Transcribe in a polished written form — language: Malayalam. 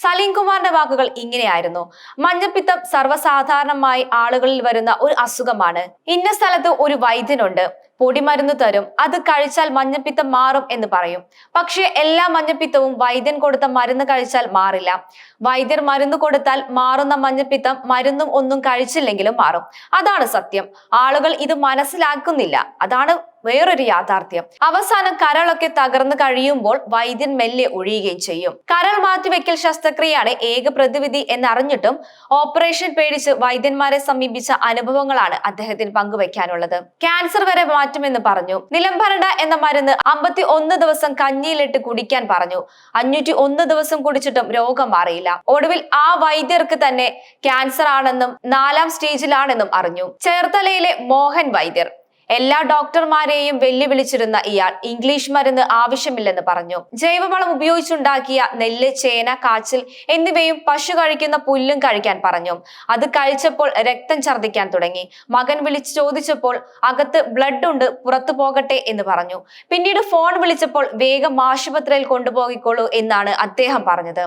സലീം കുമാറിന്റെ വാക്കുകൾ ഇങ്ങനെയായിരുന്നു: മഞ്ഞപ്പിത്തം സർവ്വസാധാരണമായി ആളുകളിൽ വരുന്ന ഒരു അസുഖമാണ്. ഇന്ന സ്ഥലത്ത് ഒരു വൈദ്യനുണ്ട്, പൊടിമരുന്ന് തരും, അത് കഴിച്ചാൽ മഞ്ഞപ്പിത്തം മാറും എന്ന് പറയും. പക്ഷേ എല്ലാ മഞ്ഞപ്പിത്തവും വൈദ്യൻ കൊടുത്ത മരുന്ന് കഴിച്ചാൽ മാറില്ല. വൈദ്യർ മരുന്ന് കൊടുത്താൽ മാറുന്ന മഞ്ഞപ്പിത്തം മരുന്നും ഒന്നും കഴിച്ചില്ലെങ്കിലും മാറും. അതാണ് സത്യം. ആളുകൾ ഇത് മനസ്സിലാക്കുന്നില്ല. അതാണ് വേറൊരു യാഥാർത്ഥ്യം. അവസാനം കരളൊക്കെ തകർന്നു കഴിയുമ്പോൾ വൈദ്യൻ മെല്ലെ ഒഴിയുകയും ചെയ്യും. കരൾ മാറ്റിവെക്കൽ ശസ്ത്രക്രിയയാണ് ഏക പ്രതിവിധി എന്നറിഞ്ഞിട്ടും ഓപ്പറേഷൻ പേടിച്ച് വൈദ്യന്മാരെ സമീപിച്ച അനുഭവങ്ങളാണ് അദ്ദേഹത്തിന് പങ്കുവെക്കാനുള്ളത്. ക്യാൻസർ വരെ മാറ്റുമെന്ന് പറഞ്ഞു. നിലംഭരണ്ട എന്ന മരുന്ന് 51 ദിവസം കഞ്ഞിയിലിട്ട് കുടിക്കാൻ പറഞ്ഞു. 501 ദിവസം കുടിച്ചിട്ടും രോഗം മാറിയില്ല. ഒടുവിൽ ആ വൈദ്യർക്ക് തന്നെ ക്യാൻസർ ആണെന്നും 4ാം സ്റ്റേജിലാണെന്നും അറിഞ്ഞു. ചേർത്തലയിലെ മോഹൻ വൈദ്യർ. എല്ലാ ഡോക്ടർമാരെയും വെല്ലുവിളിച്ചിരുന്ന ഇയാൾ ഇംഗ്ലീഷ് മരുന്ന് ആവശ്യമില്ലെന്ന് പറഞ്ഞു. ജൈവവളം ഉപയോഗിച്ചുണ്ടാക്കിയ നെല്ല്, ചേന, കാച്ചിൽ എന്നിവയും പശു കഴിക്കുന്ന പുല്ലും കഴിക്കാൻ പറഞ്ഞു. അത് കഴിച്ചപ്പോൾ രക്തം ഛർദ്ദിക്കാൻ തുടങ്ങി. മകൻ വിളിച്ചു ചോദിച്ചപ്പോൾ അകത്ത് ബ്ലഡ് ഉണ്ട്, പുറത്തു പോകട്ടെ എന്ന് പറഞ്ഞു. പിന്നീട് ഫോൺ വിളിച്ചപ്പോൾ വേഗം ആശുപത്രിയിൽ കൊണ്ടുപോയിക്കോളൂ എന്നാണ് അദ്ദേഹം പറഞ്ഞത്.